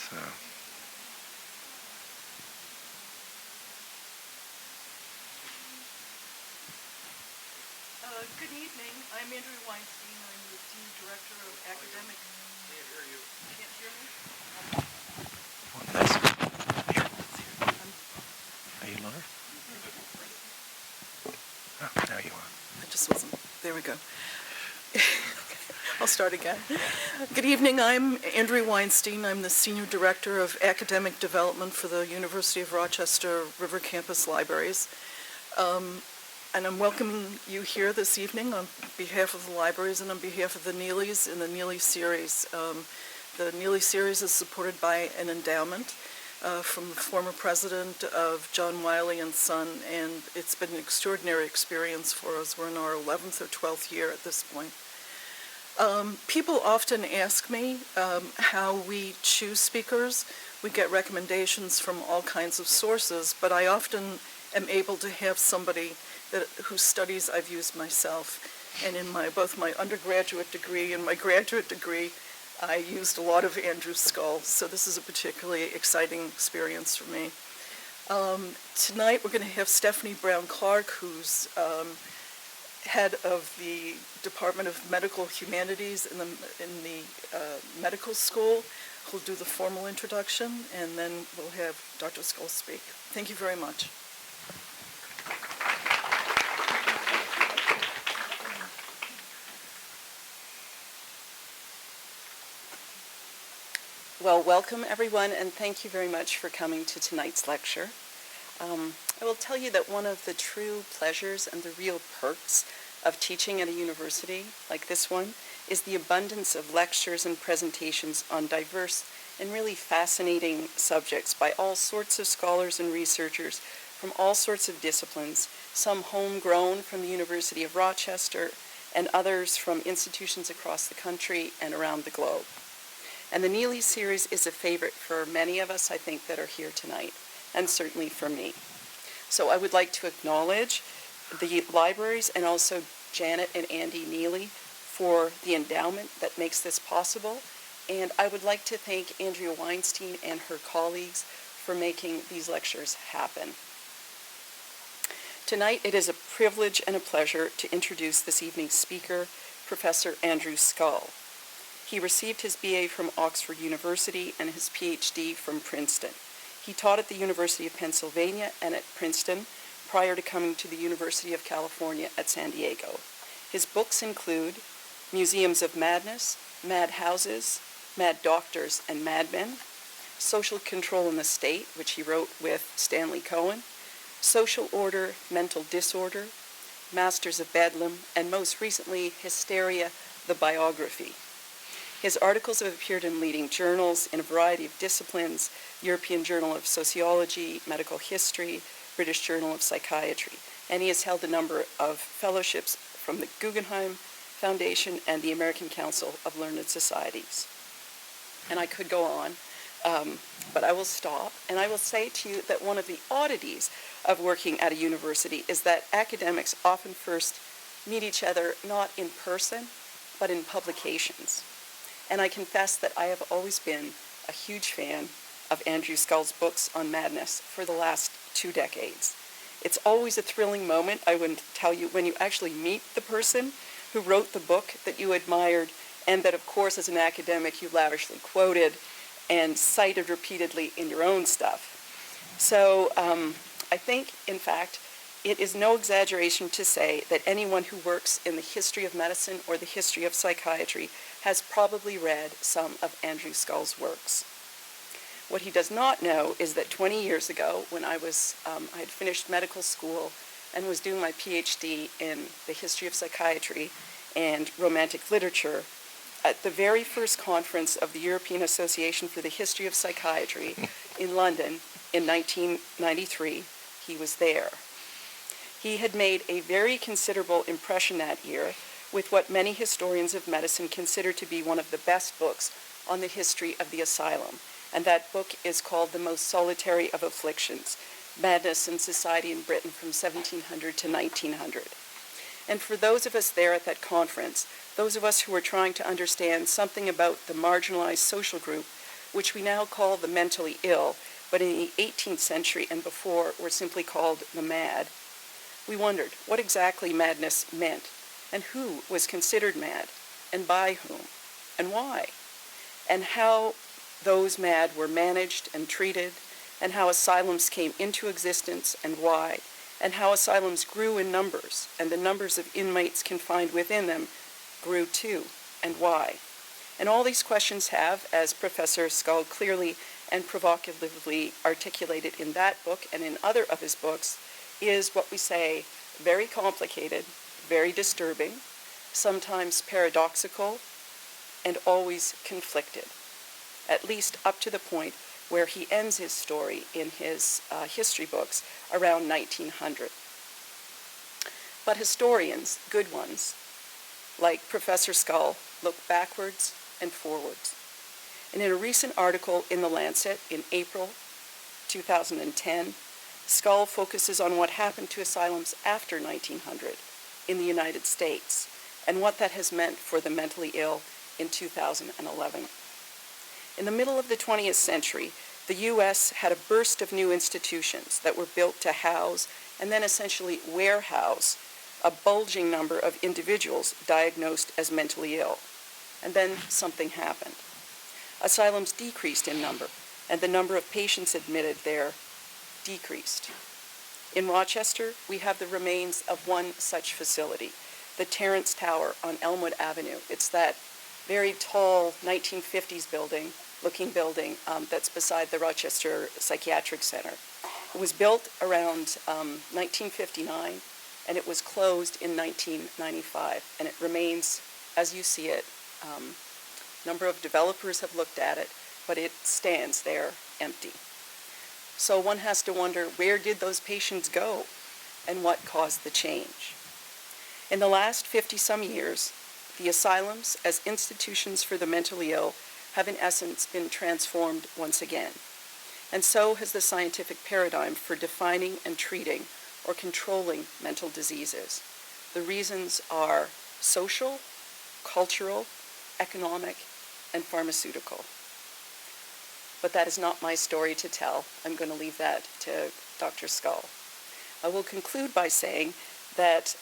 So. Good evening. I'm Andrew Weinstein. I'm the Senior Director of Academic. Can't hear you. Can't hear me? That's here. Are you live? Oh, now you are. I just wasn't. There we go. I'll start again. Good evening. I'm Andrew Weinstein. I'm the Senior Director of Academic Development for the University of Rochester River Campus Libraries. And I'm welcoming you here this evening on behalf of the libraries and on behalf of the Neelys in the Neely series. The Neely series is supported by an endowment from the former president of John Wiley and Son, and it's been an extraordinary experience for us. We're in our 11th or 12th year at this point. People often ask me how we choose speakers. We get recommendations from all kinds of sources, but I often am able to have somebody whose studies I've used myself. And in both my undergraduate degree and my graduate degree, I used a lot of Andrew Scull, so this is a particularly exciting experience for me. Tonight we're going to have Stephanie Brown-Clark, who's head of the Department of Medical Humanities in the medical school, who'll do the formal introduction, and then we'll have Dr. Scull speak. Thank you very much. Well, welcome everyone, and thank you very much for coming to tonight's lecture. I will tell you that one of the true pleasures and the real perks of teaching at a university like this one is the abundance of lectures and presentations on diverse and really fascinating subjects by all sorts of scholars and researchers from all sorts of disciplines, some homegrown from the University of Rochester and others from institutions across the country and around the globe. And the Neely series is a favorite for many of us, I think, that are here tonight, and certainly for me. So I would like to acknowledge the libraries and also Janet and Andy Neely for the endowment that makes this possible. And I would like to thank Andrea Weinstein and her colleagues for making these lectures happen. Tonight, it is a privilege and a pleasure to introduce this evening's speaker, Professor Andrew Scull. He received his BA from Oxford University and his PhD from Princeton. He taught at the University of Pennsylvania and at Princeton prior to coming to the University of California at San Diego. His books include Museums of Madness, Mad Houses, Mad Doctors and Madmen, Social Control in the State, which he wrote with Stanley Cohen, Social Order, Mental Disorder, Masters of Bedlam, and most recently, Hysteria, the Biography. His articles have appeared in leading journals in a variety of disciplines: European Journal of Sociology, Medical History, British Journal of Psychiatry, and he has held a number of fellowships from the Guggenheim Foundation and the American Council of Learned Societies. And I could go on, but I will stop, and I will say to you that one of the oddities of working at a university is that academics often first meet each other not in person, but in publications. And I confess that I have always been a huge fan of Andrew Scull's books on madness for the last 2 decades. It's always a thrilling moment, I would tell you, when you actually meet the person who wrote the book that you admired and that, of course, as an academic, you lavishly quoted and cited repeatedly in your own stuff. So I think, in fact, it is no exaggeration to say that anyone who works in the history of medicine or the history of psychiatry has probably read some of Andrew Scull's works. What he does not know is that 20 years ago, when I had finished medical school and was doing my PhD in the history of psychiatry and romantic literature, at the very first conference of the European Association for the History of Psychiatry in London in 1993, he was there. He had made a very considerable impression that year with what many historians of medicine consider to be one of the best books on the history of the asylum. And that book is called The Most Solitary of Afflictions, Madness in Society in Britain from 1700 to 1900. And for those of us there at that conference, those of us who were trying to understand something about the marginalized social group which we now call the mentally ill, but in the 18th century and before were simply called the mad, we wondered what exactly madness meant, and who was considered mad, and by whom, and why, and how those mad were managed and treated, and how asylums came into existence and why, and how asylums grew in numbers, and the numbers of inmates confined within them grew too, and why. And all these questions have, as Professor Scull clearly and provocatively articulated in that book and in other of his books, is what we say very complicated, very disturbing, sometimes paradoxical, and always conflicted, at least up to the point where he ends his story in his history books around 1900. But historians, good ones, like Professor Scull, look backwards and forwards. And in a recent article in The Lancet in April 2010, Scull focuses on what happened to asylums after 1900 in the United States and what that has meant for the mentally ill in 2011. In the middle of the 20th century, the U.S. had a burst of new institutions that were built to house and then essentially warehouse a bulging number of individuals diagnosed as mentally ill. And then something happened. Asylums decreased in number, and the number of patients admitted there decreased. In Rochester, we have the remains of one such facility, the Terrence Tower on Elmwood Avenue. It's that very tall 1950s looking building that's beside the Rochester Psychiatric Center. It was built around 1959, and it was closed in 1995, and it remains as you see it. A number of developers have looked at it, but it stands there empty. So one has to wonder, where did those patients go, and what caused the change? In the last 50-some years, the asylums as institutions for the mentally ill have in essence been transformed once again. And so has the scientific paradigm for defining and treating or controlling mental diseases. The reasons are social, cultural, economic, and pharmaceutical. But that is not my story to tell. I'm going to leave that to Dr. Scull. I will conclude by saying that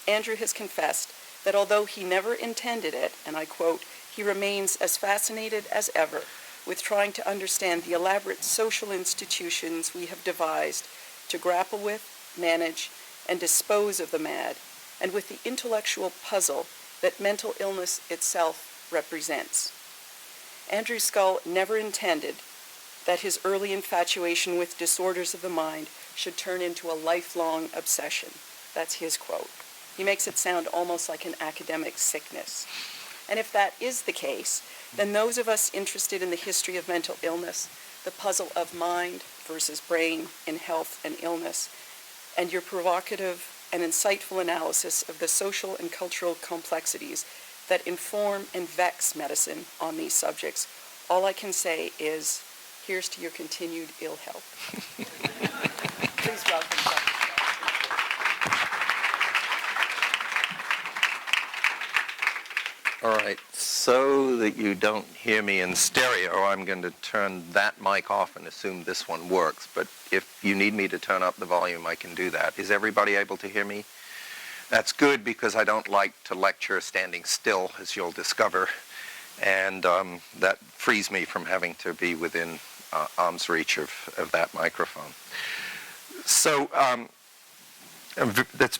Andrew has confessed that although he never intended it, and I quote, he remains as fascinated as ever with trying to understand the elaborate social institutions we have devised to grapple with, manage, and dispose of the mad, and with the intellectual puzzle that mental illness itself represents. Andrew Scull never intended that his early infatuation with disorders of the mind should turn into a lifelong obsession. That's his quote. He makes it sound almost like an academic sickness. And if that is the case, then those of us interested in the history of mental illness, the puzzle of mind versus brain in health and illness, and your provocative and insightful analysis of the social and cultural complexities that inform and vex medicine on these subjects, all I can say is, here's to your continued ill health. Please welcome Dr. Scull. All right, so that you don't hear me in stereo, I'm going to turn that mic off and assume this one works. But if you need me to turn up the volume, I can do that. Is everybody able to hear me? That's good, because I don't like to lecture standing still, as you'll discover. And that frees me from having to be within arm's reach of that microphone. So that's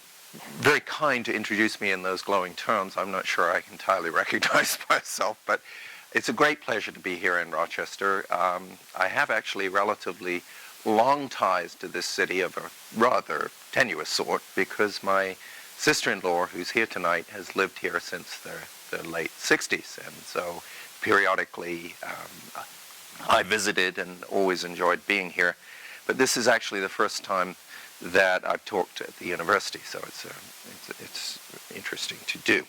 very kind to introduce me in those glowing terms. I'm not sure I entirely recognize myself, but it's a great pleasure to be here in Rochester. I have actually relatively long ties to this city of a rather tenuous sort, because my sister-in-law, who's here tonight, has lived here since the late 60s, and so periodically I visited and always enjoyed being here. But this is actually the first time that I've talked at the university, so it's interesting to do.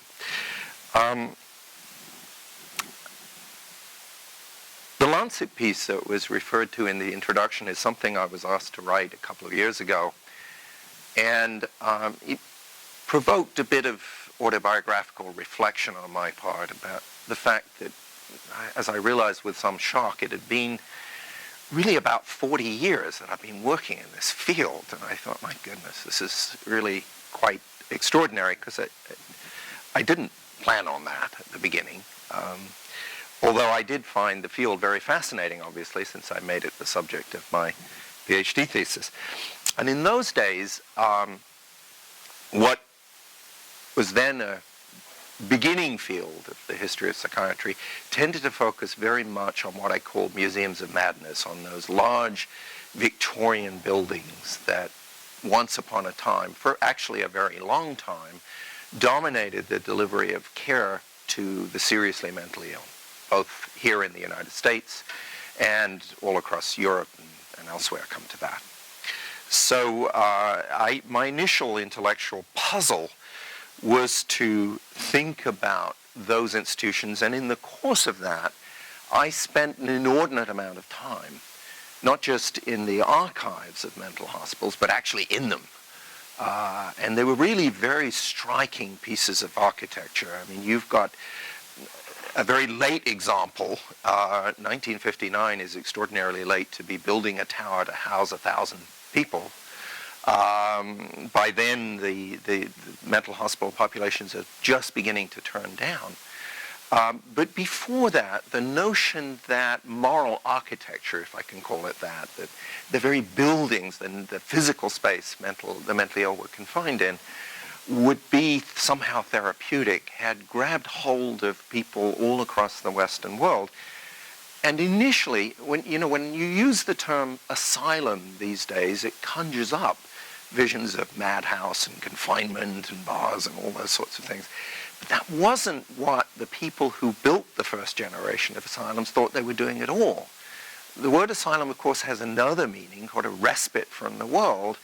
The Lancet piece that was referred to in the introduction is something I was asked to write a couple of years ago, and it provoked a bit of autobiographical reflection on my part about the fact that as I realized with some shock, it had been really about 40 years that I've been working in this field. And I thought, my goodness, this is really quite extraordinary, because I didn't plan on that at the beginning. Although I did find the field very fascinating, obviously, since I made it the subject of my PhD thesis. And in those days, what was then a beginning field of the history of psychiatry tended to focus very much on what I called museums of madness, on those large Victorian buildings that once upon a time, for actually a very long time, dominated the delivery of care to the seriously mentally ill, both here in the United States and all across Europe and elsewhere. Come to that. So my initial intellectual puzzle was to think about those institutions, and in the course of that, I spent an inordinate amount of time, not just in the archives of mental hospitals, but actually in them. And they were really very striking pieces of architecture. I mean, you've got a very late example. 1959 is extraordinarily late to be building a tower to house 1,000 people. By then, the mental hospital populations are just beginning to turn down. But before that, the notion that moral architecture, if I can call it that the very buildings and the physical space the mentally ill were confined in, would be somehow therapeutic, had grabbed hold of people all across the Western world. And initially, when you use the term asylum these days, it conjures up visions of madhouse and confinement and bars and all those sorts of things. But that wasn't what the people who built the first generation of asylums thought they were doing at all. The word asylum, of course, has another meaning, called a respite from the world,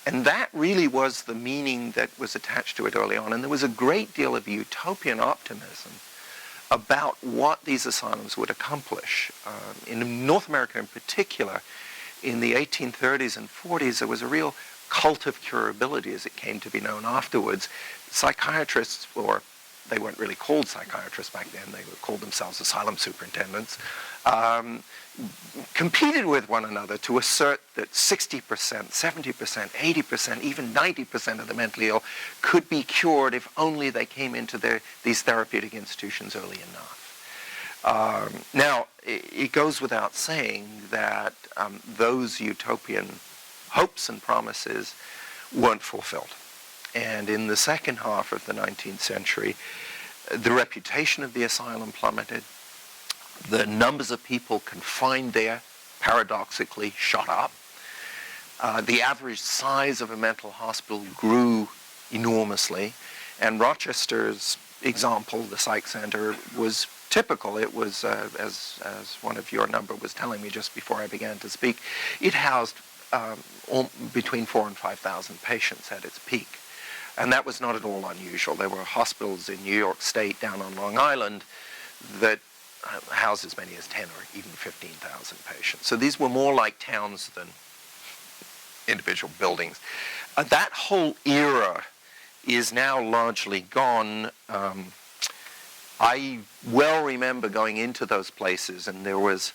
and that really was the meaning that was attached to it early on. And there was a great deal of utopian optimism about what these asylums would accomplish. In North America in particular, in the 1830s and 40s, there was a real cult of curability, as it came to be known afterwards. Psychiatrists, or they weren't really called psychiatrists back then, they called themselves asylum superintendents, competed with one another to assert that 60%, 70%, 80%, even 90% of the mentally ill could be cured if only they came into these therapeutic institutions early enough. Now, it goes without saying that those utopian hopes and promises weren't fulfilled. And in the second half of the 19th century, the reputation of the asylum plummeted. The numbers of people confined there, paradoxically, shot up. The average size of a mental hospital grew enormously. And Rochester's example, the Psych Center, was typical. It was, as one of your number was telling me just before I began to speak, it housed between 4,000 and 5,000 patients at its peak. And that was not at all unusual. There were hospitals in New York State, down on Long Island, that housed as many as 10 or even 15,000 patients. So these were more like towns than individual buildings. That whole era is now largely gone. I well remember going into those places, and there was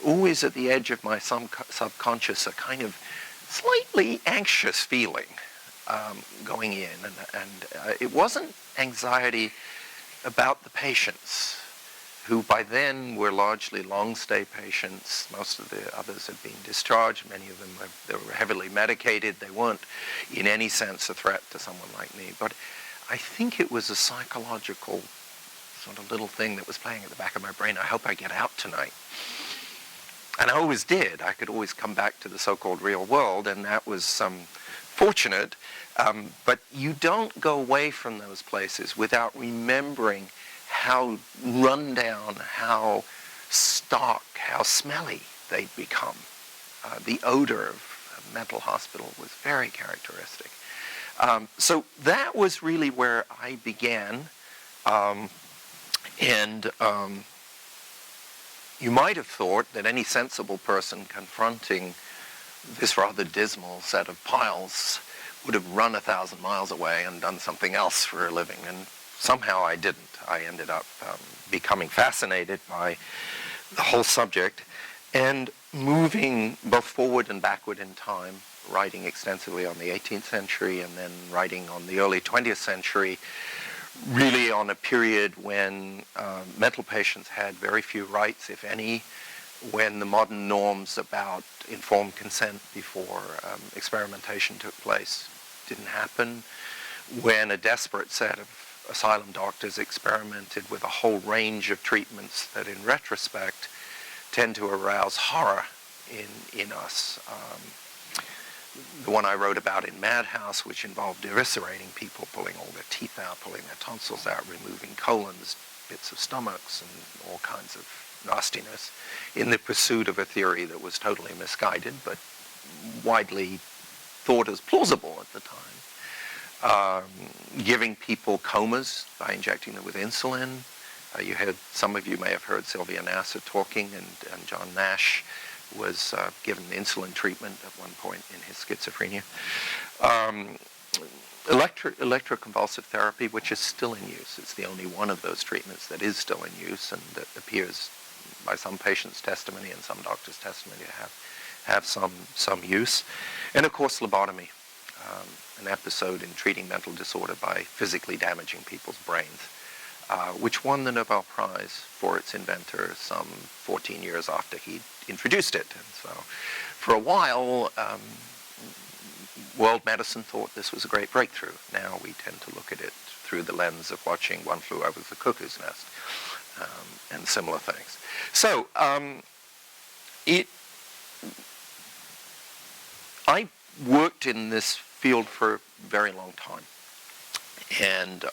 always at the edge of my subconscious a kind of slightly anxious feeling going in. And it wasn't anxiety about the patients, who by then were largely long-stay patients. Most of the others had been discharged. Many of them they were heavily medicated. They weren't in any sense a threat to someone like me. But I think it was a psychological sort of little thing that was playing at the back of my brain. I hope I get out tonight. And I always did. I could always come back to the so-called real world, and that was fortunate. But you don't go away from those places without remembering how run down, how stark, how smelly they'd become. The odor of a mental hospital was very characteristic. So that was really where I began. You might have thought that any sensible person confronting this rather dismal set of piles would have run 1,000 miles away and done something else for a living, and somehow I didn't. I ended up becoming fascinated by the whole subject and moving both forward and backward in time, writing extensively on the 18th century and then writing on the early 20th century, really on a period when mental patients had very few rights, if any, when the modern norms about informed consent before experimentation took place didn't happen, when a desperate set of asylum doctors experimented with a whole range of treatments that in retrospect tend to arouse horror in us. The one I wrote about in Madhouse, which involved eviscerating people, pulling all their teeth out, pulling their tonsils out, removing colons, bits of stomachs, and all kinds of nastiness, in the pursuit of a theory that was totally misguided, but widely thought as plausible at the time. Giving people comas by injecting them with insulin. Some of you may have heard Sylvia Nasser talking, and John Nash was given insulin treatment at one point in his schizophrenia. Electroconvulsive therapy, which is still in use. It's the only one of those treatments that is still in use and that appears by some patients' testimony and some doctors' testimony to have some use. And of course, lobotomy, an episode in treating mental disorder by physically damaging people's brains, which won the Nobel Prize for its inventor some 14 years after he introduced it. And so for a while, world medicine thought this was a great breakthrough. Now we tend to look at it through the lens of watching One Flew Over the Cuckoo's Nest and similar things. So I worked in this field for a very long time. And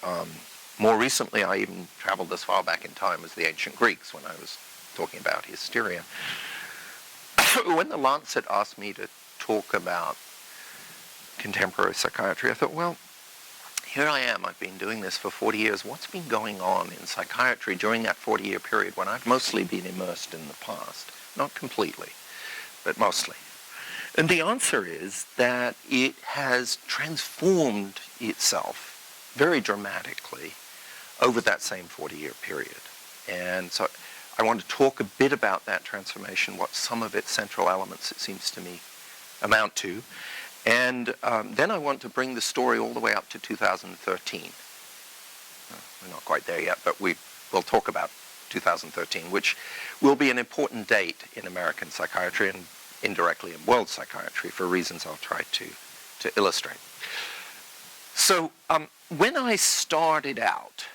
more recently, I even traveled as far back in time as the ancient Greeks when I was talking about hysteria. When the Lancet asked me to talk about contemporary psychiatry, I thought, well, here I am. I've been doing this for 40 years. What's been going on in psychiatry during that 40-year period when I've mostly been immersed in the past? Not completely, but mostly. And the answer is that it has transformed itself very dramatically over that same 40-year period. And so I want to talk a bit about that transformation, what some of its central elements, it seems to me, amount to. And then I want to bring the story all the way up to 2013. We're not quite there yet, but we'll talk about 2013, which will be an important date in American psychiatry and indirectly in world psychiatry for reasons I'll try to illustrate. So when I started out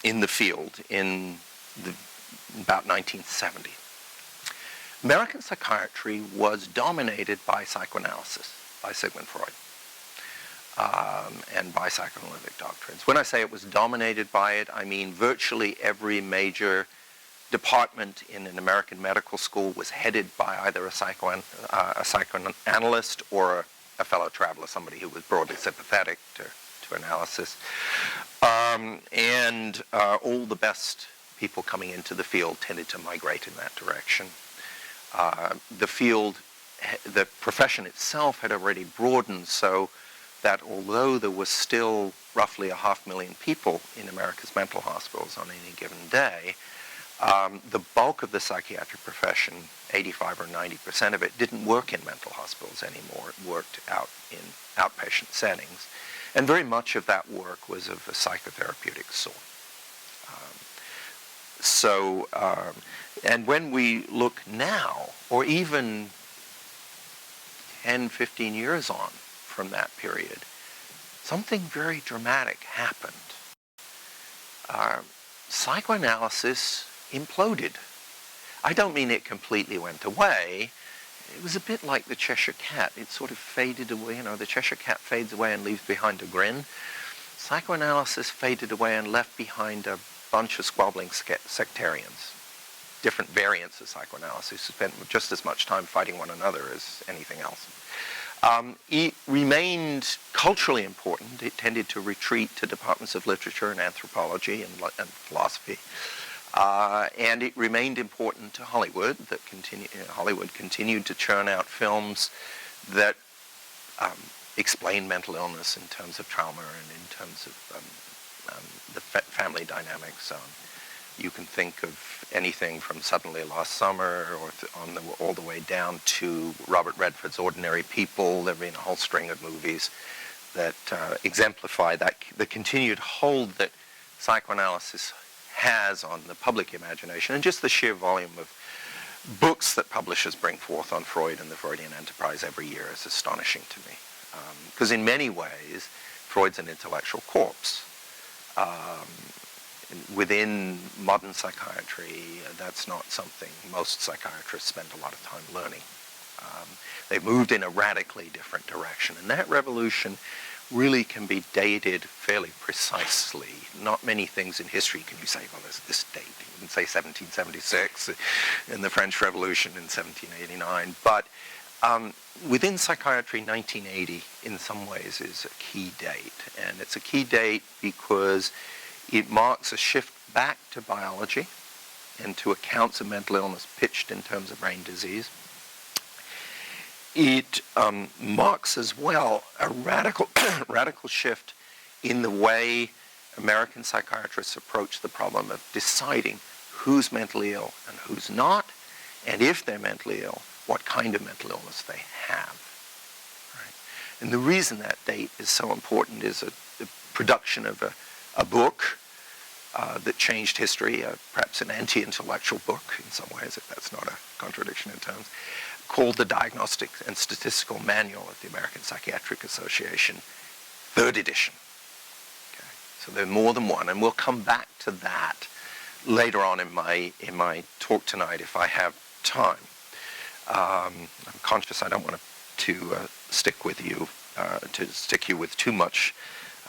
in the field in about 1970, American psychiatry was dominated by psychoanalysis, by Sigmund Freud, and by psychoanalytic doctrines. When I say it was dominated by it, I mean virtually every major department in an American medical school was headed by either a psychoanalyst or a fellow traveler, somebody who was broadly sympathetic to analysis. And all the best people coming into the field tended to migrate in that direction. The profession itself had already broadened so that although there was still roughly 500,000 people in America's mental hospitals on any given day, the bulk of the psychiatric profession, 85 or 90% of it, didn't work in mental hospitals anymore. It worked out in outpatient settings. And very much of that work was of a psychotherapeutic sort. And when we look now, or even 10, 15 years on from that period, something very dramatic happened. Psychoanalysis imploded. I don't mean it completely went away. It was a bit like the Cheshire Cat. It sort of faded away. The Cheshire Cat fades away and leaves behind a grin. Psychoanalysis faded away and left behind a bunch of squabbling sectarians. Different variants of psychoanalysis who spent just as much time fighting one another as anything else. It remained culturally important. It tended to retreat to departments of literature and anthropology and philosophy. And it remained important to Hollywood. Hollywood continued to churn out films that explain mental illness in terms of trauma and in terms of the family dynamics. You can think of anything from Suddenly Last Summer or all the way down to Robert Redford's Ordinary People. There have been a whole string of movies that exemplify the continued hold that psychoanalysis has on the public imagination, and just the sheer volume of books that publishers bring forth on Freud and the Freudian enterprise every year is astonishing to me. Because in many ways, Freud's an intellectual corpse. Within modern psychiatry, that's not something most psychiatrists spend a lot of time learning. They've moved in a radically different direction, and that revolution really can be dated fairly precisely. Not many things in history can you say, well, there's this date. You can say 1776 in the French Revolution in 1789, but within psychiatry, 1980 in some ways is a key date, and it's a key date because it marks a shift back to biology and to accounts of mental illness pitched in terms of brain disease. It marks as well a radical shift in the way American psychiatrists approach the problem of deciding who's mentally ill and who's not, and if they're mentally ill, what kind of mental illness they have. Right? And the reason that date is so important is the production of a book that changed history, perhaps an anti-intellectual book in some ways, if that's not a contradiction in terms, called the Diagnostic and Statistical Manual of the American Psychiatric Association, 3rd edition. Okay. So there's more than one, and we'll come back to that later on in my talk tonight if I have time. I'm conscious I don't want to stick you with too much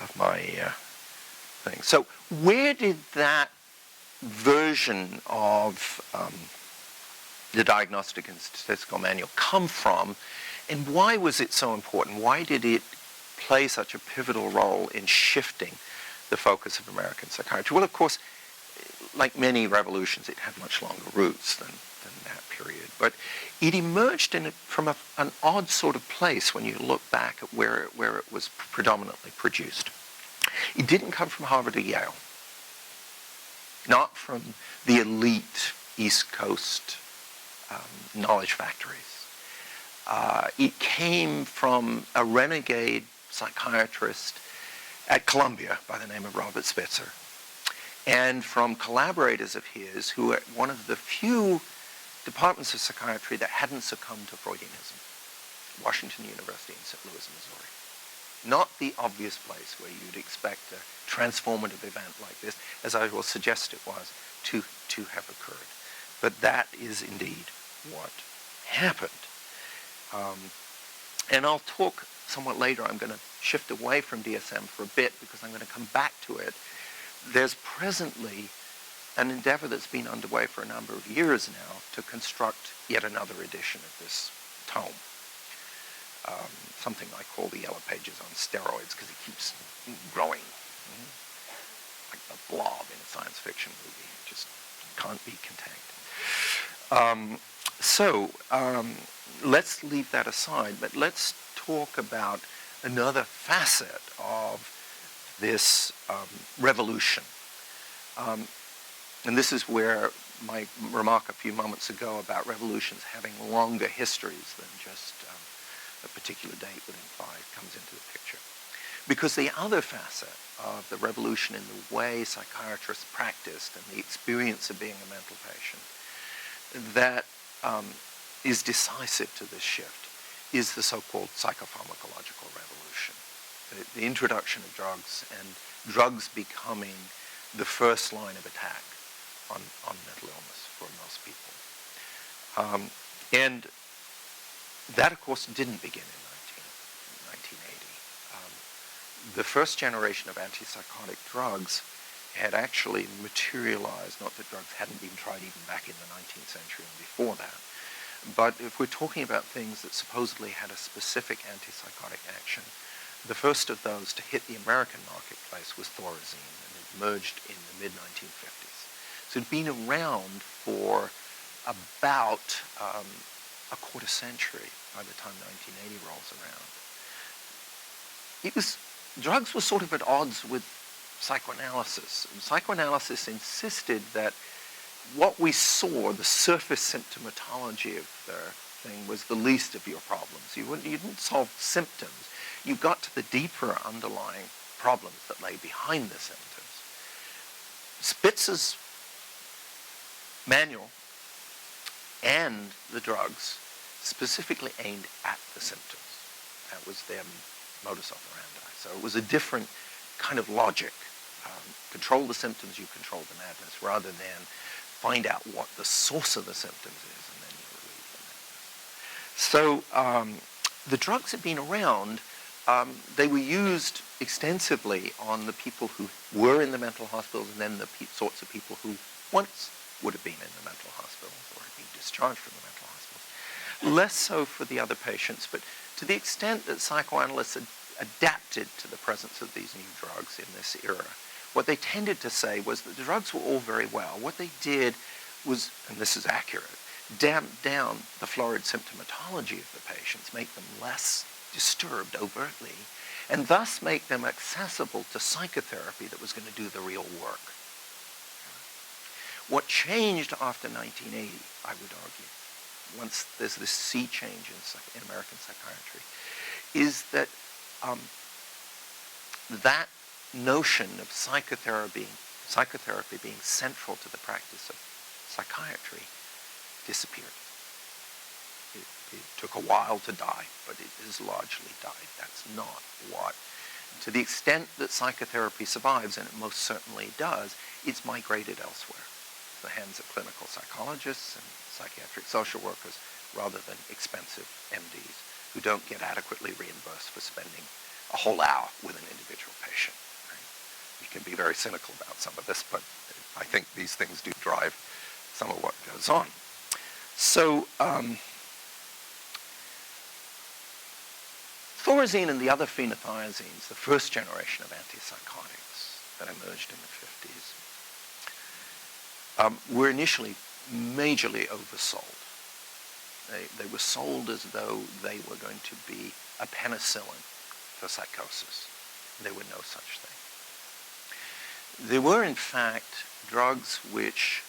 of my thing. So where did that version of the Diagnostic and Statistical Manual come from, and why was it so important? Why did it play such a pivotal role in shifting the focus of American psychiatry? Well, of course, like many revolutions, it had much longer roots than that period. But it emerged from an odd sort of place when you look back at where it was predominantly produced. It didn't come from Harvard or Yale, not from the elite East Coast knowledge factories. It came from a renegade psychiatrist at Columbia by the name of Robert Spitzer, and from collaborators of his who were one of the few departments of psychiatry that hadn't succumbed to Freudianism, Washington University in St. Louis, Missouri. Not the obvious place where you'd expect a transformative event like this, as I will suggest it was, to have occurred. But that is indeed what happened. And I'll talk somewhat later. I'm going to shift away from DSM for a bit because I'm going to come back to it. There's presently an endeavor that's been underway for a number of years now to construct yet another edition of this tome. Something I call the Yellow Pages on steroids because it keeps growing. Like a blob in a science fiction movie. It just can't be contained. Let's leave that aside, but let's talk about another facet of this revolution. And this is where my remark a few moments ago about revolutions having longer histories than just a particular date would imply comes into the picture. Because the other facet of the revolution in the way psychiatrists practiced and the experience of being a mental patient that is decisive to this shift is the so-called psychopharmacological revolution. The introduction of drugs and drugs becoming the first line of attack on mental illness for most people. And that, of course, didn't begin in 1980. The first generation of antipsychotic drugs had actually materialized, not that drugs hadn't been tried even back in the 19th century and before that, but if we're talking about things that supposedly had a specific antipsychotic action, the first of those to hit the American marketplace was Thorazine, and it emerged in the mid-1950s. So it'd been around for about a quarter century by the time 1980 rolls around. Drugs were sort of at odds with psychoanalysis. Psychoanalysis insisted that what we saw, the surface symptomatology of the thing, was the least of your problems. You didn't solve symptoms. You got to the deeper underlying problems that lay behind the symptoms. Spitzer's manual and the drugs specifically aimed at the symptoms. That was their modus operandi. So it was a different kind of logic. Control the symptoms, you control the madness, rather than find out what the source of the symptoms is, and then you relieve the madness. So the drugs had been around. They were used extensively on the people who were in the mental hospitals, and then the sorts of people who once would have been in the mental hospitals or had been discharged from the mental hospitals. Less so for the other patients, but to the extent that psychoanalysts adapted to the presence of these new drugs in this era, what they tended to say was that the drugs were all very well. What they did was, and this is accurate, damp down the florid symptomatology of the patients, make them less disturbed overtly, and thus make them accessible to psychotherapy that was going to do the real work. What changed after 1980, I would argue, once there's this sea change in American psychiatry, is that that notion of psychotherapy being central to the practice of psychiatry disappeared. It took a while to die, but it has largely died. That's not what. To the extent that psychotherapy survives, and it most certainly does, it's migrated elsewhere, to the hands of clinical psychologists and psychiatric social workers, rather than expensive MDs who don't get adequately reimbursed for spending a whole hour with an individual patient. Right? We can be very cynical about some of this, but I think these things do drive some of what goes on. So, Thorazine and the other phenothiazines, the first generation of antipsychotics that emerged in the 50s, were initially majorly oversold. They were sold as though they were going to be a penicillin for psychosis. There were no such thing. There were, in fact, drugs which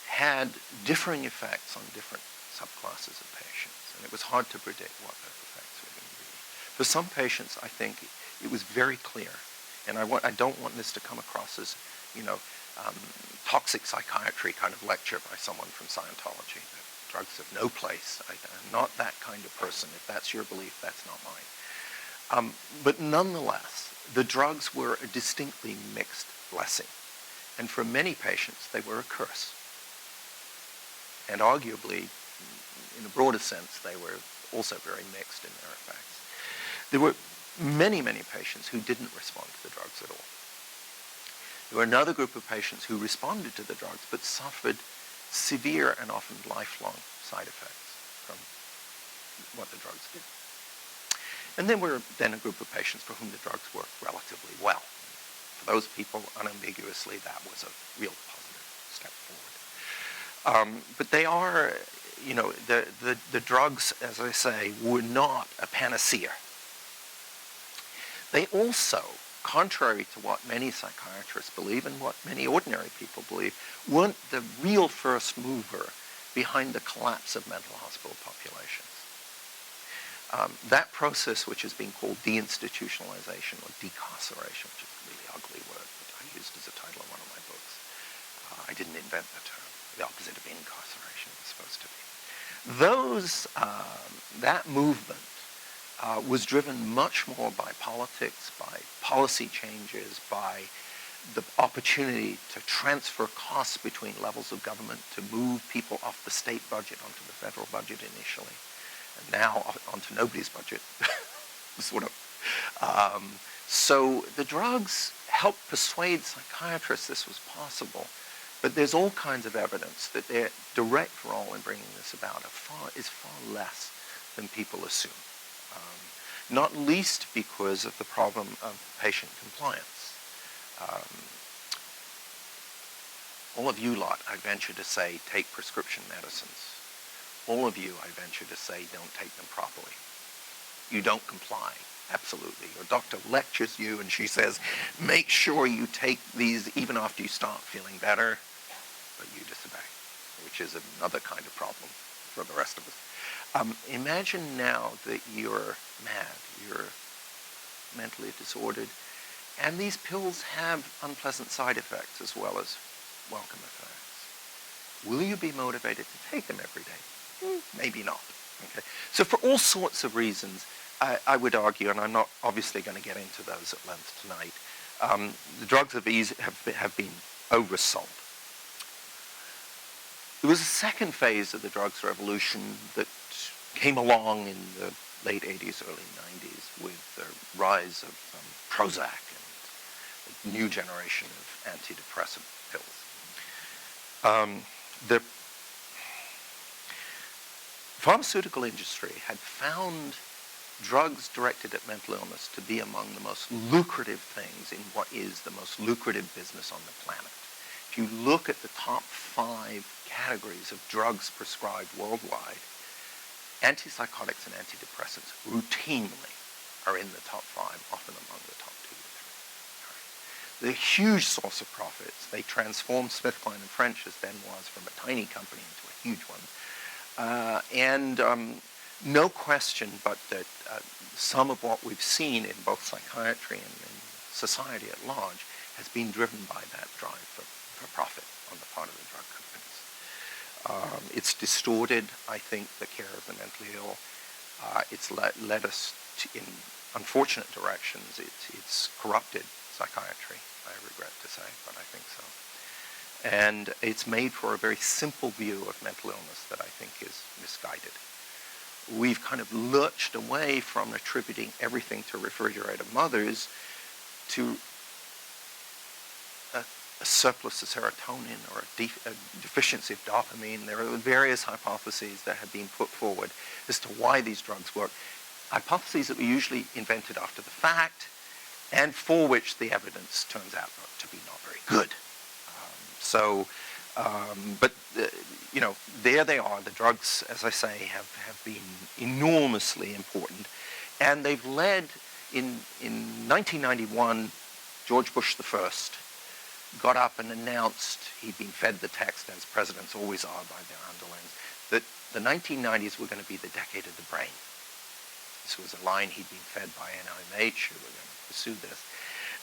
had differing effects on different subclasses of patients, and it was hard to predict what those effects were going to be. For some patients, I think it was very clear, and I don't want this to come across as, toxic psychiatry kind of lecture by someone from Scientology. That drugs have no place. I'm not that kind of person. If that's your belief, that's not mine. But nonetheless, the drugs were a distinctly mixed blessing. And for many patients, they were a curse. And arguably, in a broader sense, they were also very mixed in their effects. There were many, many patients who didn't respond to the drugs at all. There were another group of patients who responded to the drugs but suffered severe and often lifelong side effects from what the drugs did. And there were then a group of patients for whom the drugs worked relatively well. For those people, unambiguously, that was a real positive step forward. But they are, the drugs, as I say, were not a panacea. They also, contrary to what many psychiatrists believe and what many ordinary people believe, weren't the real first mover behind the collapse of mental hospital populations. That process, which has been called deinstitutionalization or decarceration, which is a really ugly word that I used as a title of one of my books. I didn't invent the term. The opposite of incarceration was supposed to be. That movement was driven much more by politics, by policy changes, by the opportunity to transfer costs between levels of government, to move people off the state budget onto the federal budget initially, and now onto nobody's budget, sort of. So the drugs helped persuade psychiatrists this was possible, but there's all kinds of evidence that their direct role in bringing this about is far less than people assume. Not least because of the problem of patient compliance. All of you lot, I venture to say, take prescription medicines. All of you, I venture to say, don't take them properly. You don't comply. Absolutely. Your doctor lectures you and she says, make sure you take these even after you start feeling better, but you disobey, which is another kind of problem for the rest of us. Imagine now that you're mad, you're mentally disordered, and these pills have unpleasant side effects as well as welcome effects. Will you be motivated to take them every day? Maybe not. Okay. So for all sorts of reasons, I would argue, and I'm not obviously going to get into those at length tonight, the drugs have been oversold. There was a second phase of the drugs revolution that came along in the late 80s, early 90s with the rise of Prozac and a new generation of antidepressant pills. The pharmaceutical industry had found drugs directed at mental illness to be among the most lucrative things in what is the most lucrative business on the planet. If you look at the top 5 categories of drugs prescribed worldwide, antipsychotics and antidepressants routinely are in the top 5, often among the top 2 or 3. They're a huge source of profits. They transformed SmithKline and French, as then was, from a tiny company into a huge one. No question but that some of what we've seen in both psychiatry and in society at large has been driven by that drive for profit on the part of the drug companies. It's distorted, I think, the care of the mentally ill. It's led us in unfortunate directions. It's corrupted psychiatry, I regret to say, but I think so. And it's made for a very simple view of mental illness that I think is misguided. We've kind of lurched away from attributing everything to refrigerator mothers to a surplus of serotonin or a deficiency of dopamine. There are various hypotheses that have been put forward as to why these drugs work. Hypotheses that were usually invented after the fact and for which the evidence turns out to be not very good. There they are. The drugs, as I say, have been enormously important. And they've led, in 1991, George Bush I got up and announced, he'd been fed the text, as presidents always are by their underlings, that the 1990s were going to be the decade of the brain. This was a line he'd been fed by NIMH, who were going to pursue this.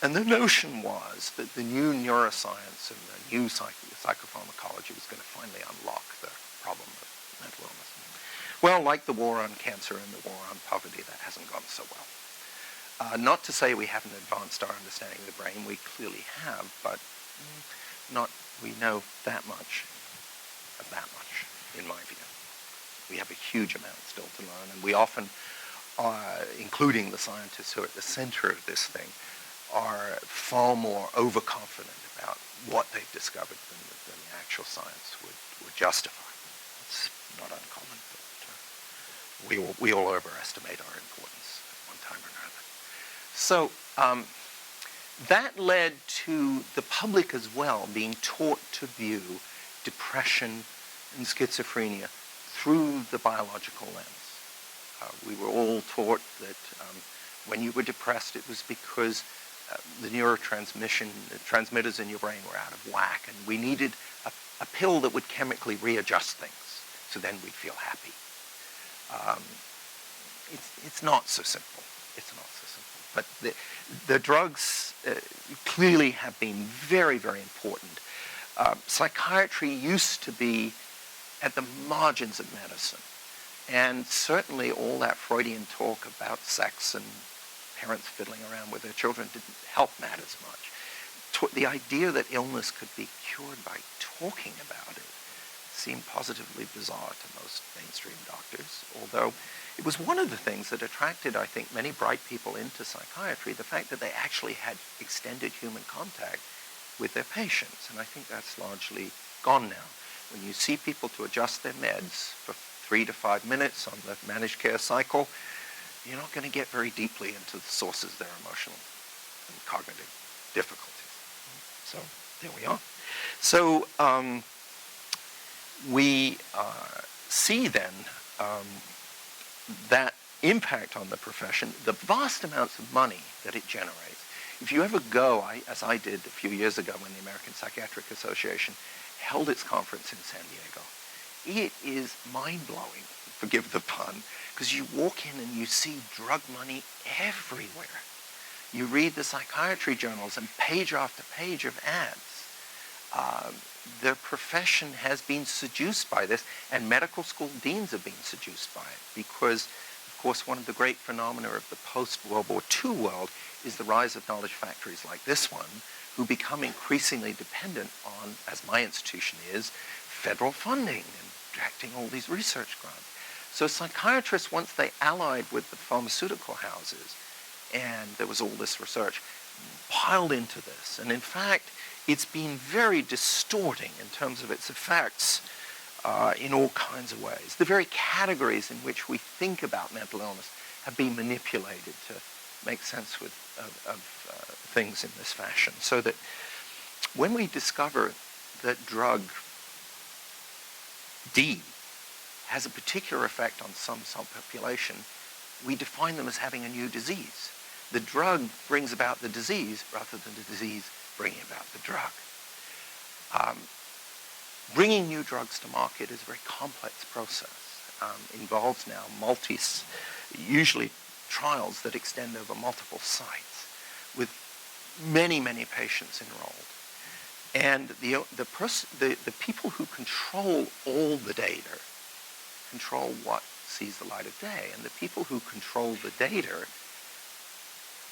And the notion was that the new neuroscience and the new psychopharmacology was going to finally unlock the problem of mental illness. Well, like the war on cancer and the war on poverty, that hasn't gone so well. Not to say we haven't advanced our understanding of the brain, we clearly have, but we know that much, in my view. We have a huge amount still to learn, and we often, including the scientists who are at the center of this thing, are far more overconfident about what they've discovered than the actual science would justify. It's not uncommon, but we all overestimate our importance at one time or another. So that led to the public as well being taught to view depression and schizophrenia through the biological lens. We were all taught that when you were depressed, it was because the transmitters in your brain were out of whack, and we needed a pill that would chemically readjust things, so then we'd feel happy. It's not so simple. It's not so simple. But the drugs clearly have been very, very important. Psychiatry used to be at the margins of medicine, and certainly all that Freudian talk about sex and parents fiddling around with their children didn't help matters much. The idea that illness could be cured by talking about it seemed positively bizarre to most mainstream doctors, although it was one of the things that attracted, I think, many bright people into psychiatry, the fact that they actually had extended human contact with their patients, and I think that's largely gone now. When you see people to adjust their meds for 3 to 5 minutes on the managed care cycle, you're not going to get very deeply into the sources of their emotional and cognitive difficulties. So there we are. So we see then that impact on the profession, the vast amounts of money that it generates. If you ever go, as I did a few years ago when the American Psychiatric Association held its conference in San Diego, it is mind-blowing, forgive the pun, because you walk in and you see drug money everywhere. You read the psychiatry journals and page after page of ads. The profession has been seduced by this, and medical school deans have been seduced by it because, of course, one of the great phenomena of the post-World War II world is the rise of knowledge factories like this one, who become increasingly dependent on, as my institution is, federal funding and directing all these research grants. So psychiatrists, once they allied with the pharmaceutical houses, and there was all this research, piled into this. And in fact, it's been very distorting in terms of its effects in all kinds of ways. The very categories in which we think about mental illness have been manipulated to make sense of things in this fashion. So that when we discover that drug D has a particular effect on some subpopulation, we define them as having a new disease. The drug brings about the disease rather than the disease bringing about the drug. Bringing new drugs to market is a very complex process. Involves now usually trials that extend over multiple sites with many, many patients enrolled. And the people who control all the data control what sees the light of day. And the people who control the data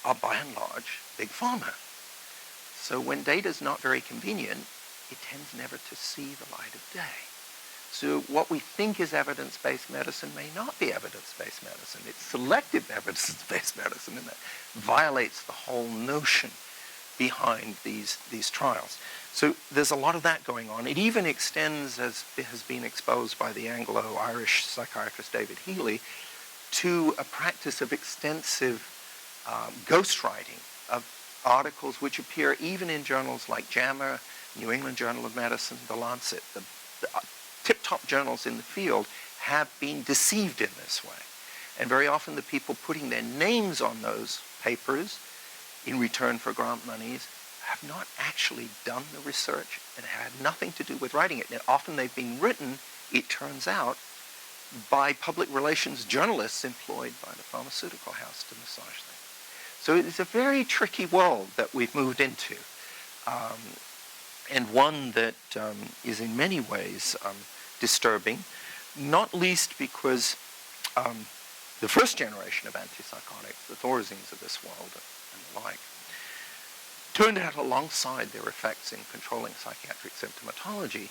are by and large big pharma. So when data is not very convenient, it tends never to see the light of day. So what we think is evidence-based medicine may not be evidence-based medicine. It's selective evidence-based medicine, and that violates the whole notion behind these trials. So there's a lot of that going on. It even extends, as has been exposed by the Anglo-Irish psychiatrist David Healy, to a practice of extensive ghostwriting of articles which appear even in journals like JAMA, New England Journal of Medicine, The Lancet. The tip-top journals in the field have been deceived in this way. And very often the people putting their names on those papers in return for grant monies have not actually done the research and had nothing to do with writing it. And often they've been written, it turns out, by public relations journalists employed by the pharmaceutical house to massage them. So it's a very tricky world that we've moved into, and one that is in many ways disturbing, not least because the first generation of antipsychotics, the Thorazines of this world and the like, turned out alongside their effects in controlling psychiatric symptomatology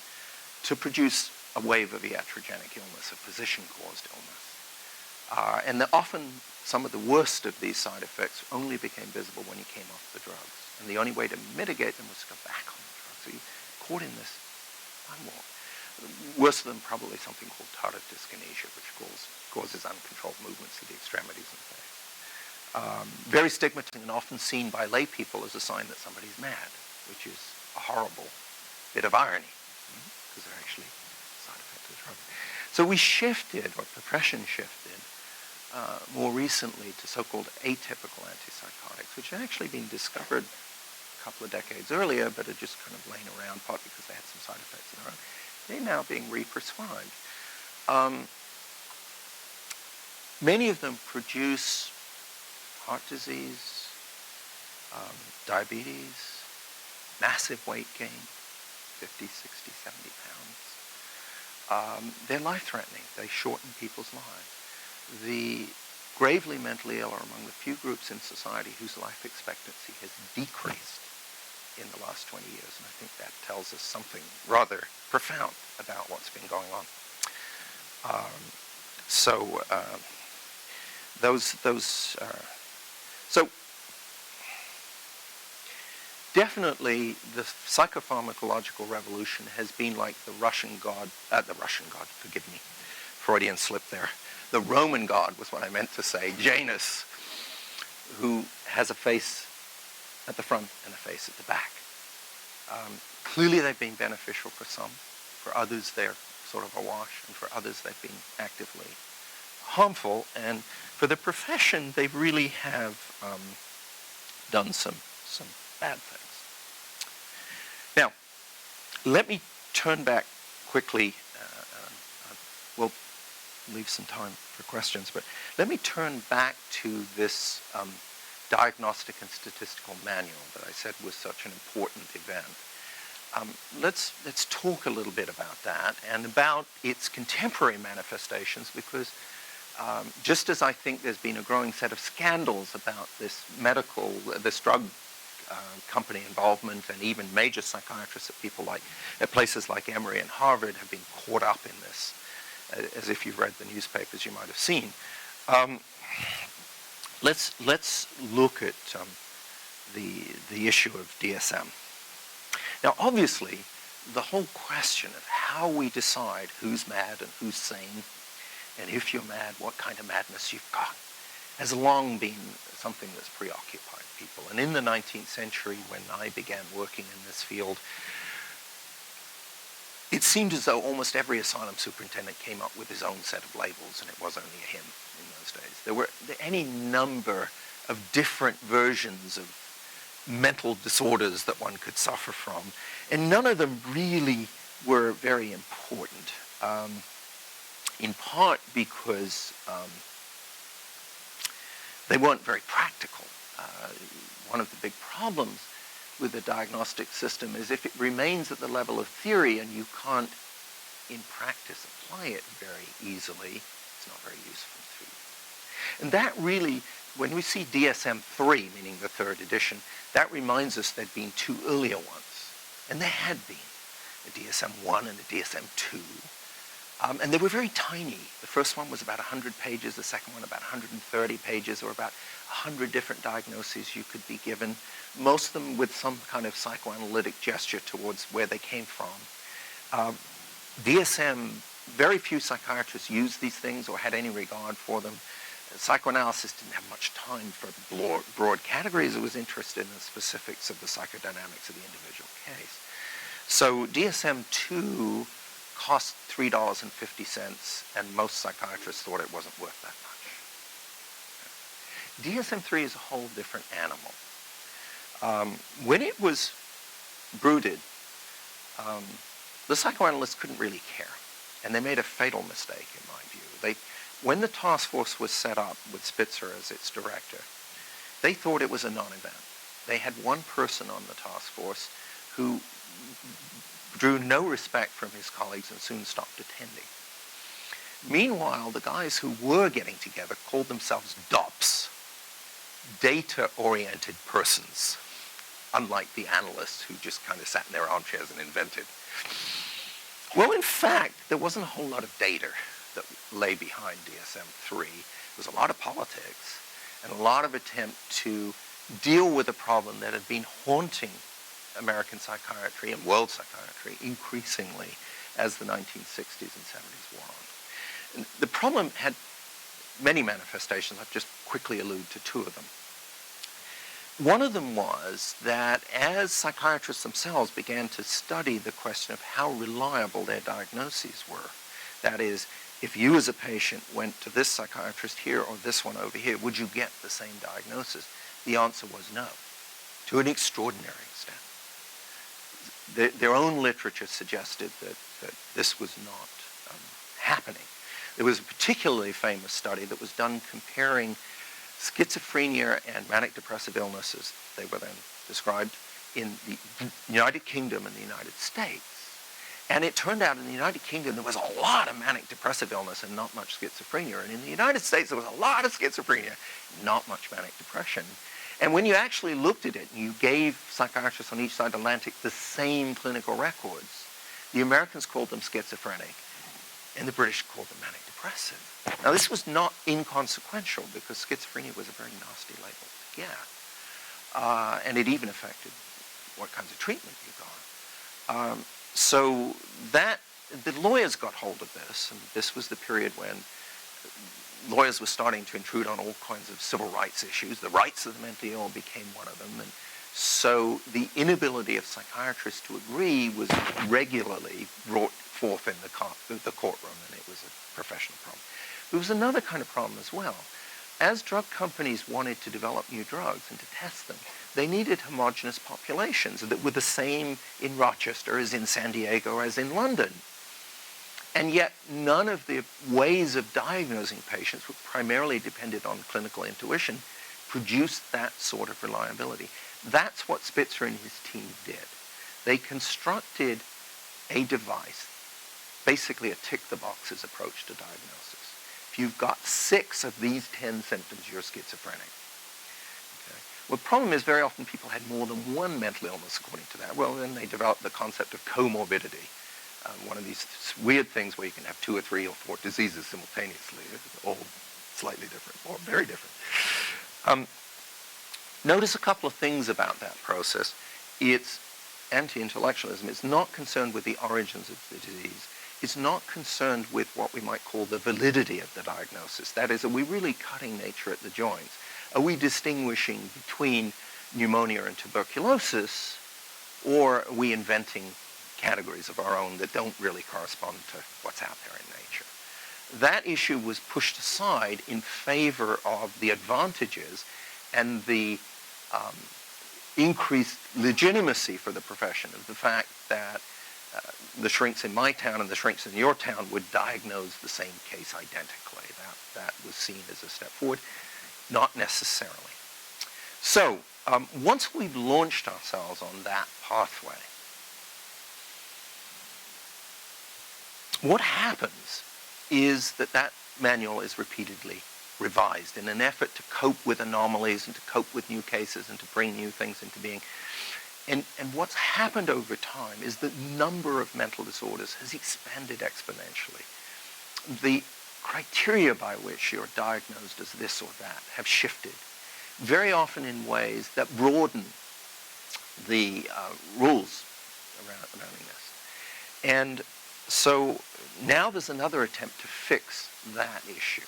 to produce a wave of iatrogenic illness, a physician-caused illness. And often some of the worst of these side effects only became visible when you came off the drugs. And the only way to mitigate them was to go back on the drugs. So you're caught in this time warp. Worse than probably something called tardive dyskinesia, which causes uncontrolled movements of the extremities and face. Very stigmatizing and often seen by lay people as a sign that somebody's mad, which is a horrible bit of irony, because they're actually side effects of the drug. So we shifted, or the profession shifted, more recently to so-called atypical antipsychotics, which had actually been discovered a couple of decades earlier, but had just kind of lain around, partly because they had some side effects of their own. They're now being re-prescribed. Many of them produce heart disease, diabetes, massive weight gain, 50, 60, 70 pounds. They're life-threatening. They shorten people's lives. The gravely mentally ill are among the few groups in society whose life expectancy has decreased in the last 20 years, and I think that tells us something rather profound about what's been going on. So definitely the psychopharmacological revolution has been like the Russian god, forgive me, Freudian slip there. The Roman god was what I meant to say, Janus, who has a face at the front and a face at the back. Clearly they've been beneficial for some. For others they're sort of a wash, and for others they've been actively harmful, and for the profession, they really have done some bad things. Now, let me turn back quickly. We'll leave some time for questions, but let me turn back to this diagnostic and statistical manual that I said was such an important event. Let's talk a little bit about that and about its contemporary manifestations, because just as I think there's been a growing set of scandals about this drug company involvement, and even major psychiatrists at places like Emory and Harvard have been caught up in this, as if you've read the newspapers you might have seen. Let's look at the issue of DSM. Now, obviously, the whole question of how we decide who's mad and who's sane, and if you're mad, what kind of madness you've got, has long been something that's preoccupied people. And in the 19th century, when I began working in this field, it seemed as though almost every asylum superintendent came up with his own set of labels, and it was only a him in those days. There were any number of different versions of mental disorders that one could suffer from, and none of them really were very important, in part because they weren't very practical. One of the big problems with the diagnostic system is if it remains at the level of theory and you can't in practice apply it very easily, it's not very useful to you. And that really, when we see DSM-3, meaning the third edition, that reminds us there'd been two earlier ones. And there had been a DSM-1 and a DSM-2. And they were very tiny. The first one was about 100 pages, the second one about 130 pages, or about 100 different diagnoses you could be given, most of them with some kind of psychoanalytic gesture towards where they came from. DSM, very few psychiatrists used these things or had any regard for them. Psychoanalysis didn't have much time for broad categories. It was interested in the specifics of the psychodynamics of the individual case. So DSM-2 cost $3.50, and most psychiatrists thought it wasn't worth that much. DSM-3 is a whole different animal. When it was brooded, the psychoanalysts couldn't really care, and they made a fatal mistake, in my view. When the task force was set up with Spitzer as its director, they thought it was a non-event. They had one person on the task force who drew no respect from his colleagues and soon stopped attending. Meanwhile, the guys who were getting together called themselves DOPs, data-oriented persons, unlike the analysts who just kind of sat in their armchairs and invented. Well, in fact, there wasn't a whole lot of data that lay behind DSM-3. There was a lot of politics and a lot of attempt to deal with a problem that had been haunting American psychiatry and world psychiatry increasingly as the 1960s and 70s wore on. And the problem had many manifestations. I'll just quickly allude to two of them. One of them was that as psychiatrists themselves began to study the question of how reliable their diagnoses were, that is, if you as a patient went to this psychiatrist here or this one over here, would you get the same diagnosis? The answer was no, to an extraordinary extent. Their own literature suggested that this was not happening. There was a particularly famous study that was done comparing schizophrenia and manic depressive illnesses, they were then described, in the United Kingdom and the United States. And it turned out in the United Kingdom there was a lot of manic depressive illness and not much schizophrenia. And in the United States there was a lot of schizophrenia, not much manic depression. And when you actually looked at it and you gave psychiatrists on each side of the Atlantic the same clinical records, the Americans called them schizophrenic and the British called them manic depressive. Now this was not inconsequential because schizophrenia was a very nasty label to get. And it even affected what kinds of treatment you got. So that, the lawyers got hold of this, and this was the period when lawyers were starting to intrude on all kinds of civil rights issues. The rights of the mentally ill became one of them. And so the inability of psychiatrists to agree was regularly brought forth in the courtroom, and it was a professional problem. there was another kind of problem as well. As drug companies wanted to develop new drugs and to test them, they needed homogeneous populations that were the same in Rochester as in San Diego as in London. And yet none of the ways of diagnosing patients, which primarily depended on clinical intuition, produced that sort of reliability. That's what Spitzer and his team did. They constructed a device, basically a tick-the-boxes approach to diagnosis. If you've got 6 of these 10 symptoms, you're schizophrenic. Okay. Well, the problem is very often people had more than one mental illness according to that. Well, then they developed the concept of comorbidity. One of these weird things where you can have 2 or 3 or 4 diseases simultaneously, all slightly different or very different. Notice a couple of things about that process. It's anti-intellectualism. It's not concerned with the origins of the disease. It's not concerned with what we might call the validity of the diagnosis. That is, are we really cutting nature at the joints? Are we distinguishing between pneumonia and tuberculosis, or are we inventing categories of our own that don't really correspond to what's out there in nature? That issue was pushed aside in favor of the advantages and the increased legitimacy for the profession of the fact that the shrinks in my town and the shrinks in your town would diagnose the same case identically. That was seen as a step forward. Not necessarily. So once we've launched ourselves on that pathway, what happens is that manual is repeatedly revised in an effort to cope with anomalies and to cope with new cases and to bring new things into being. And what's happened over time is the number of mental disorders has expanded exponentially. The criteria by which you're diagnosed as this or that have shifted, very often in ways that broaden the rules surrounding this. And so now there's another attempt to fix that issue.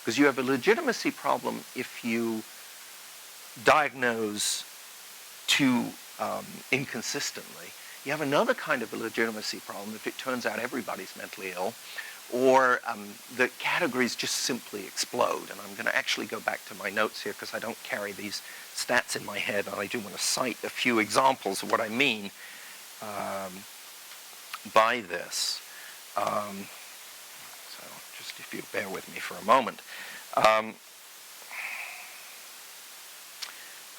Because you have a legitimacy problem if you diagnose too inconsistently. You have another kind of a legitimacy problem if it turns out everybody's mentally ill, or the categories just simply explode. And I'm going to actually go back to my notes here because I don't carry these stats in my head, and I do want to cite a few examples of what I mean by this. So just if you bear with me for a moment.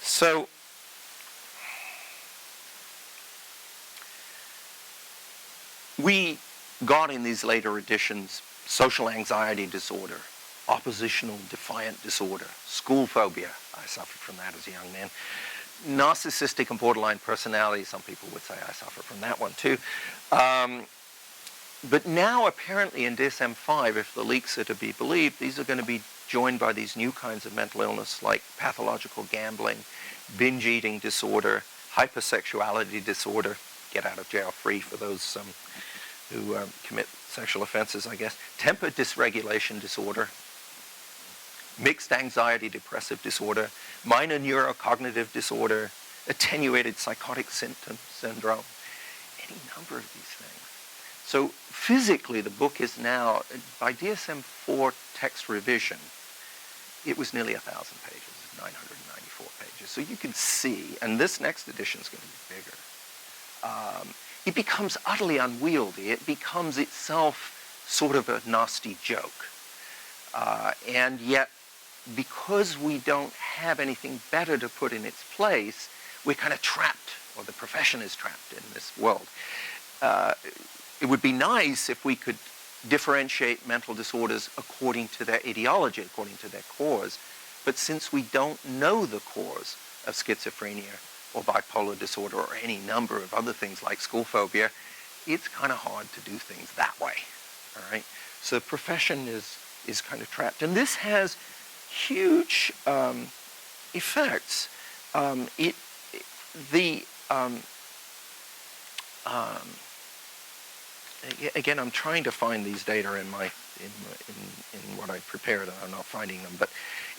So we got in these later editions social anxiety disorder, oppositional defiant disorder, school phobia. I suffered from that as a young man. Narcissistic and borderline personality. Some people would say I suffer from that one too. But now apparently in DSM-5, if the leaks are to be believed, these are going to be joined by these new kinds of mental illness like pathological gambling, binge eating disorder, hypersexuality disorder, get out of jail free for those who commit sexual offenses, I guess, temper dysregulation disorder, mixed anxiety depressive disorder, minor neurocognitive disorder, attenuated psychotic symptom syndrome, any number of these things. So physically, the book is now, by DSM-4 text revision, it was nearly 1,000 pages, 994 pages. So you can see, and this next edition is going to be bigger. It becomes utterly unwieldy. It becomes itself sort of a nasty joke. And yet, because we don't have anything better to put in its place, we're kind of trapped, or the profession is trapped in this world. It would be nice if we could differentiate mental disorders according to their etiology, according to their cause. But since we don't know the cause of schizophrenia or bipolar disorder or any number of other things like school phobia, it's kind of hard to do things that way. All right? So the profession is kind of trapped. And this has huge effects. Again, I'm trying to find these data in what I prepared, and I'm not finding them. But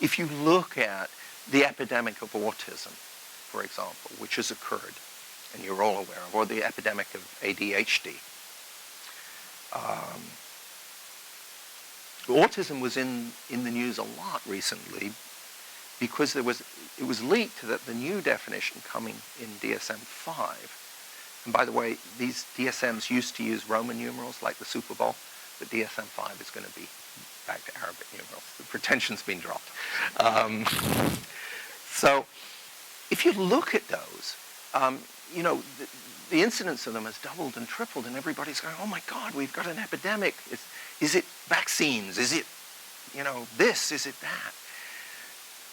if you look at the epidemic of autism, for example, which has occurred, and you're all aware of, or the epidemic of ADHD, autism was in the news a lot recently because it was leaked that the new definition coming in DSM-5, and by the way, these DSMs used to use Roman numerals like the Super Bowl, but DSM-5 is going to be back to Arabic numerals. The pretension's been dropped. So if you look at those, you know, the incidence of them has doubled and tripled, and everybody's going, oh my God, we've got an epidemic. Is it vaccines? Is it, you know, this? Is it that?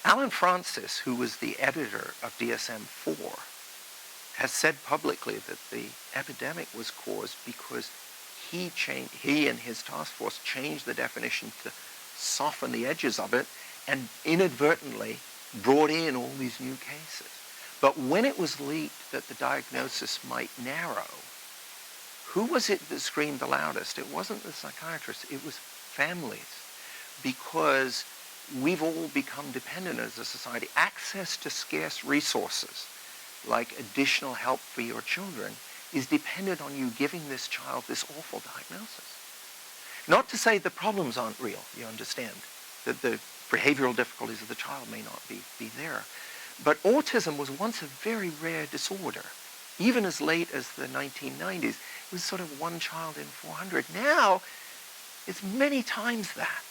Alan Francis, who was the editor of DSM-4, has said publicly that the epidemic was caused because he and his task force changed the definition to soften the edges of it and inadvertently brought in all these new cases. But when it was leaked that the diagnosis might narrow, who was it that screamed the loudest? It wasn't the psychiatrists, it was families. Because we've all become dependent as a society. Access to scarce resources, like additional help for your children, is dependent on you giving this child this awful diagnosis. Not to say the problems aren't real, you understand, that the behavioral difficulties of the child may not be there. But autism was once a very rare disorder. Even as late as the 1990s, it was sort of 1 child in 400. Now, it's many times that.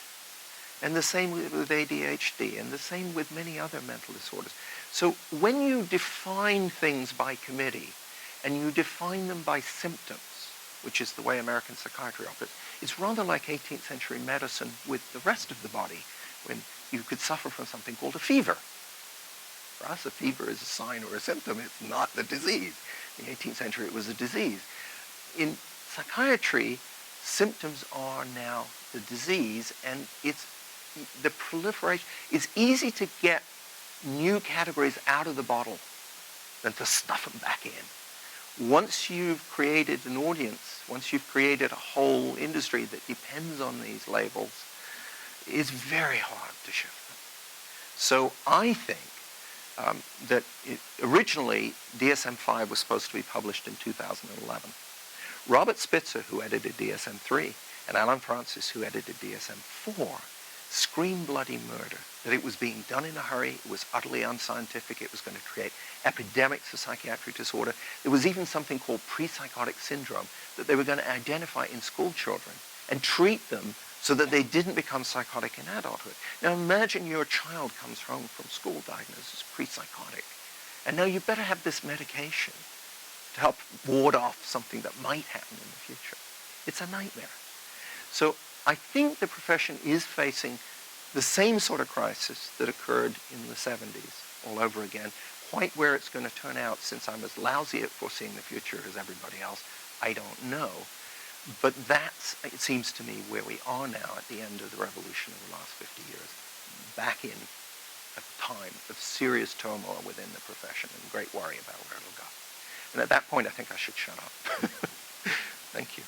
And the same with ADHD, and the same with many other mental disorders. So when you define things by committee, and you define them by symptoms, which is the way American psychiatry operates, it's rather like 18th century medicine with the rest of the body, when you could suffer from something called a fever. For us, a fever is a sign or a symptom. It's not the disease. In the 18th century, it was a disease. In psychiatry, symptoms are now the disease, and it's the proliferation. It's easy to get new categories out of the bottle than to stuff them back in. Once you've created an audience, once you've created a whole industry that depends on these labels, it's very hard to shift them. So I think that originally DSM-5 was supposed to be published in 2011. Robert Spitzer, who edited DSM-3, and Alan Francis, who edited DSM-4, screamed bloody murder, that it was being done in a hurry, it was utterly unscientific, it was going to create epidemics of psychiatric disorder. There was even something called pre-psychotic syndrome that they were going to identify in school children and treat them so that they didn't become psychotic in adulthood. Now imagine your child comes home from school diagnosed as pre-psychotic, and now you better have this medication to help ward off something that might happen in the future. It's a nightmare. So I think the profession is facing the same sort of crisis that occurred in the 70s all over again. Quite where it's going to turn out, since I'm as lousy at foreseeing the future as everybody else, I don't know. But that's, it seems to me, where we are now at the end of the revolution of the last 50 years, back in a time of serious turmoil within the profession and great worry about where it'll go. And at that point, I think I should shut up. Thank you.